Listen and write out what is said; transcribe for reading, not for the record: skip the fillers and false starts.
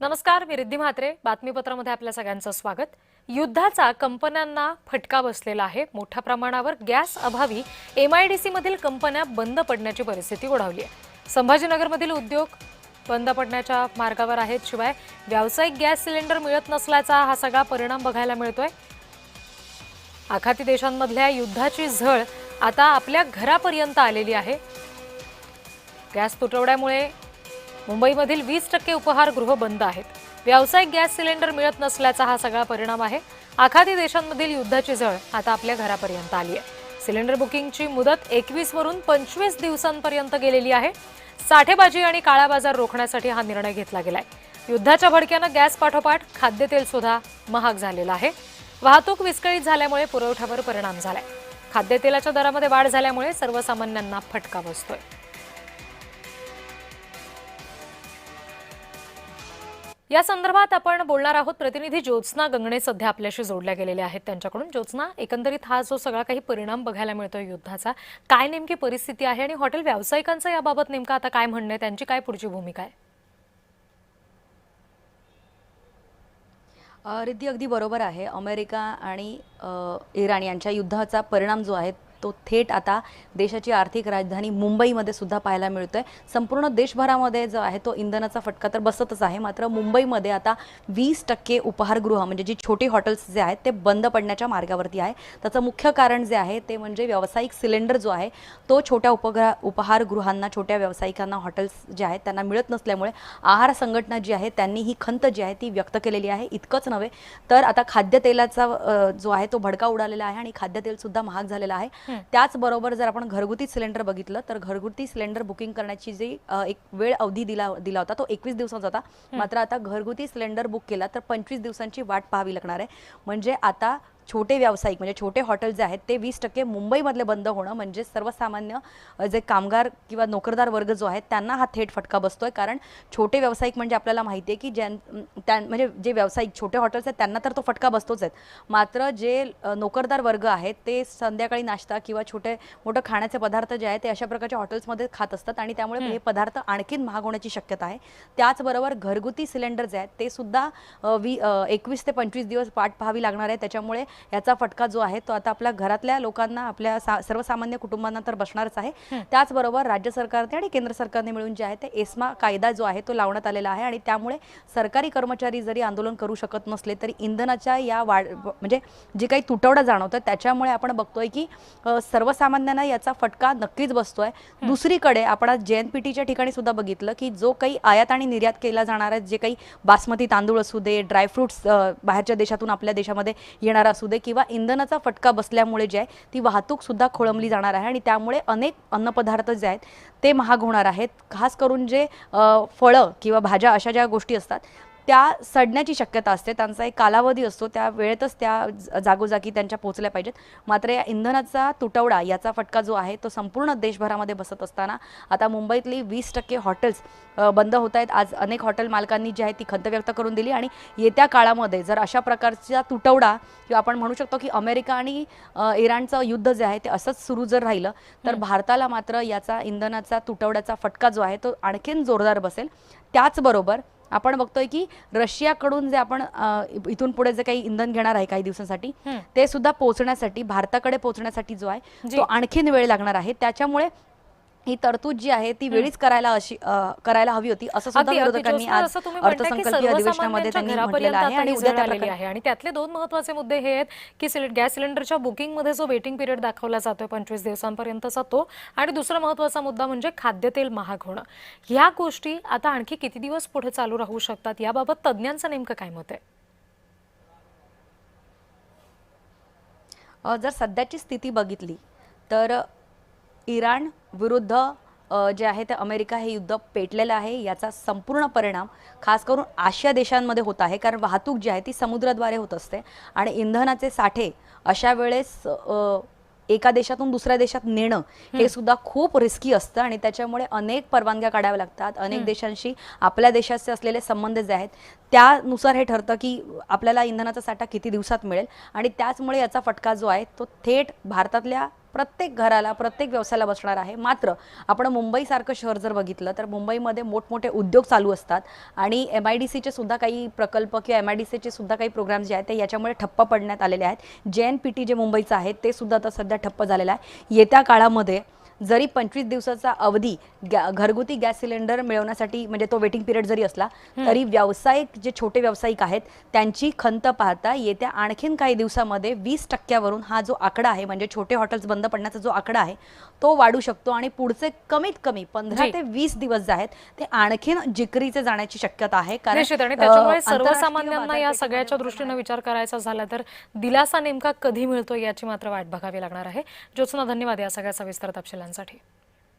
नमस्कार, मी रिद्धी म्हात्रे. बातमीपत्रामध्ये आपल्या सगळ्यांचं स्वागत. युद्धाचा कंपन्यांना फटका बसलेला आहे. मोठ्या प्रमाणावर गॅस अभावी एमआयडीसी मधील कंपन्या बंद पडण्याची परिस्थिती ओढावली आहे. संभाजीनगरमधील उद्योग बंद पडण्याच्या मार्गावर आहेत. शिवाय व्यावसायिक गॅस सिलेंडर मिळत नसल्याचा हा सगळा परिणाम बघायला मिळतोय. आखाती देशांमधल्या युद्धाची झळ आता आपल्या घरापर्यंत आलेली आहे. गॅस तुटवड्यामुळे मुंबईमधील 20% उपहारगृह बंद आहेत. व्यावसायिक गॅस सिलेंडर मिळत नसल्याचा हा सगळा परिणाम आहे. आखाती देशांमधील युद्धाची झळ आता आपल्या घरापर्यंत आली आहे. सिलेंडर बुकिंगची मुदत 21 वरून 25 दिवसांपर्यंत गेलेली आहे. साठेबाजी आणि काळा बाजार रोखण्यासाठी हा निर्णय घेतला गेलाय. युद्धाच्या भडक्यानं गॅस पाठोपाठ खाद्यतेल सुद्धा महाग झालेलं आहे. वाहतूक विस्कळीत झाल्यामुळे पुरवठ्यावर परिणाम झालाय. खाद्यतेलाच्या दरामध्ये वाढ झाल्यामुळे सर्वसामान्यांना फटका बसतोय. या संदर्भात आपण बोलणार आहोत. प्रतिनिधी ज्योत्स्ना गंगणे सध्या आपल्याशी जोडल्या गेलेल्या आहेत. त्यांच्याकडून ज्योत्स्ना, एकंदरीत हा जो सगळा काही परिणाम बघायला मिळतोय युद्धाचा, काय नेमकी परिस्थिती आहे आणि हॉटेल व्यावसायिकांचं याबाबत नेमकं आता काय म्हणणं आहे, त्यांची काय पुढची भूमिका आहे? रिद्धी अगदी बरोबर आहे. अमेरिका आणि इराण यांच्या युद्धाचा परिणाम जो आहे तो थेट आता देशाची आर्थिक राजधानी मुंबईमध्ये सुद्धा पाहायला मिळतोय. संपूर्ण देशभरामध्ये जो आहे तो इंधनाचा फटका तर बसतच आहे. मात्र मुंबईमध्ये आता 20% उपहारगृह म्हणजे जी छोटी हॉटेल्स जे आहेत ते बंद पडण्याच्या मार्गावरती आहे. त्याचं मुख्य कारण जे आहे ते म्हणजे व्यावसायिक सिलेंडर जो आहे तो छोट्या उपहारगृहांना, छोट्या व्यावसायिकांना, हॉटेल्स जे आहेत त्यांना मिळत नसल्यामुळे आहार संघटना जी आहे त्यांनी ही खंत जी आहे ती व्यक्त केलेली आहे. इतकंच नव्हे तर आता खाद्यतेलाचा जो आहे तो भडका उडालेला आहे आणि खाद्यतेल सुद्धा महाग झालेला आहे. त्याचबरोबर जर आपण घरगुती सिलेंडर बघितलं तर घरगुती सिलेंडर बुकिंग करण्याची जी एक वेळ अवधी दिला होता तो 21 दिवसांचा होता. मात्र आता घरगुती सिलेंडर बुक केला तर 25 दिवसांची वाट पाहावी लागणार आहे. म्हणजे आता छोटे व्यावसायिक म्हणजे छोटे हॉटेल जे आहेत ते 20% मुंबईमधले बंद होणं म्हणजे सर्वसामान्य जे कामगार किंवा नोकरदार वर्ग जो आहे त्यांना हा थेट फटका बसतोय. कारण छोटे व्यावसायिक म्हणजे आपल्याला माहिती आहे की म्हणजे जे व्यावसायिक छोटे हॉटेल्स आहेत त्यांना तर तो फटका बसतोच आहे. मात्र जे नोकरदार वर्ग आहेत ते संध्याकाळी नाश्ता किंवा छोटे मोठे खाण्याचे पदार्थ जे आहेत ते अशा प्रकारच्या हॉटेल्समध्ये खात असतात आणि त्यामुळे हे पदार्थ आणखीन महाग होण्याची शक्यता आहे. त्याचबरोबर घरगुती सिलेंडर जे आहेत ते सुद्धा 21 ते 25 दिवस वाट पाहावी लागणार आहे. त्याच्यामुळे याचा फटका जो आहे तो आता आपल्या घरातल्या लोकांना, आपल्या सर्वसामान्य कुटुंबांना तर बसणारच आहे. त्याचबरोबर राज्य सरकारने आणि केंद्र सरकारने मिळून जे आहे ते एस्मा कायदा जो आहे तो लावण्यात आलेला आहे आणि त्यामुळे सरकारी कर्मचारी जरी आंदोलन करू शकत नसले तरी इंधनाच्या या म्हणजे जे काही तुटवडा जाणवतं त्याच्यामुळे आपण बघतोय की सर्वसामान्यांना याचा फटका नक्कीच बसतोय. दुसरीकडे आपण आज JNPTच्या ठिकाणी सुद्धा बघितलं की जो काही आयात आणि निर्यात केला जाणार आहे, जे काही बासमती तांदूळ असू दे, ड्रायफ्रुट्स बाहेरच्या देशातून आपल्या देशामध्ये येणार असू दे किंवा इंधनाचा फटका बसल्यामुळे जे आहे ती वाहतूक सुद्धा खोळंबली जाणार आहे आणि त्यामुळे अनेक अन्नपदार्थ जे आहेत ते महाग होणार आहेत. खास करून जे फळं किंवा भाज्या अशा ज्या गोष्टी असतात त्या सडण्याची शक्यता असते. त्यांचा एक कालावधी असतो, त्या वेळेतच त्या जागोजागी त्यांच्या पोहोचल्या पाहिजेत. मात्र या इंधनाचा तुटवडा याचा फटका जो आहे तो संपूर्ण देशभरामध्ये बसत असताना आता मुंबईतली 20% हॉटेल्स बंद होत आहेत. आज अनेक हॉटेल मालकांनी जी आहे ती खंत व्यक्त करून दिली आणि येत्या काळामध्ये जर अशा प्रकारचा तुटवडा किंवा आपण म्हणू शकतो की अमेरिका आणि इराणचं युद्ध जे आहे ते असंच सुरू जर राहिलं तर भारताला मात्र याचा इंधनाचा तुटवड्याचा फटका जो आहे तो आणखीन जोरदार बसेल. त्याचबरोबर आपण बघतोय की रशियाकडून जे आपण इथून पुढे जे काही इंधन घेणार आहे काही दिवसांसाठी ते सुद्धा पोहोचण्यासाठी, भारताकडे पोहोचण्यासाठी जो आहे तो आणखीन वेळ लागणार आहे. त्याच्यामुळे ही तरतूद जी आहे ती वेळीच करायला हवी होती असं सुद्धा विरोधकांनी आज अर्थसंकल्पीय अधिवेशनामध्ये त्यांनी म्हटलेलं आहे. आणि उद्या आहे आणि त्यातले दोन महत्त्वाचे मुद्दे हे आहेत की गॅस सिलेंडरच्या बुकिंग मध्ये जो वेटिंग पिरियड दाखवला जातोय 25 दिवसांपर्यंतचा तो, आणि दुसरा महत्त्वाचा मुद्दा म्हणजे खाद्यतेल महाग होणं. ह्या गोष्टी आता आणखी किती दिवस पुढे चालू राहू शकतात, याबाबत तज्ज्ञांचं नेमकं काय मत आहे? जर सध्याची स्थिती बघितली तर इराण विरुद्ध जे आहे ते अमेरिका हे युद्ध पेटलेलं आहे. याचा संपूर्ण परिणाम खास करून आशिया देशांमध्ये होत आहे. कारण वाहतूक जी आहे ती समुद्राद्वारे होत असते आणि इंधनाचे साठे अशा वेळेस एका देशातून दुसऱ्या देशात नेणं हे सुद्धा खूप रिस्की असतं आणि त्याच्यामुळे अनेक परवानग्या काढाव्या लागतात. अनेक देशांशी आपल्या देशाचे असलेले संबंध जे आहेत त्यानुसार हे ठरतं की आपल्याला इंधनाचा साठा किती दिवसात मिळेल आणि त्याचमुळे याचा फटका जो आहे तो थेट भारतातल्या प्रत्येक घराला, प्रत्येक व्यवसायाला बसणार आहे. मात्र आपण मुंबईसारखं शहर जर बघितलं तर मुंबईमध्ये मोठमोठे उद्योग चालू असतात आणि MIDCचे सुद्धा काही प्रकल्प किंवा MIDCचे सुद्धा काही प्रोग्राम्स जे आहेत ते याच्यामुळे ठप्प पडण्यात आलेले आहेत. JNPT जे मुंबईचं आहे ते सुद्धा आता सध्या ठप्प झालेलं आहे. येत्या काळामध्ये जरी 25 दिवसाचा अवधी घरगुती गॅस सिलेंडर मिळवण्यासाठी म्हणजे तो वेटिंग पिरियड जरी असला तरी व्यावसायिक जे छोटे व्यावसायिक आहेत त्यांची खंत पाहता येत्या आणखीन काही दिवसामध्ये 20% हा जो आकडा आहे म्हणजे छोटे हॉटेल्स बंद पडण्याचा जो आकडा आहे तो वाढू शकतो आणि पुढचे कमीत कमी 15 ते 20 दिवस जे आहेत ते आणखीन जिकरीचे जाण्याची शक्यता आहे. निश्चित. आणि त्याच्यामुळे आंतरराष्ट्रीय सर्वसामान्यांना या सगळ्याच्या बाजारपेठेमध्ये दृष्टीने विचार करायचा झाला तर दिलासा नेमका कधी मिळतो याची मात्र वाट बघावी लागणार आहे. ज्योत्स्ना, धन्यवाद या सगळ्या सविस्तर तपशिलांसाठी.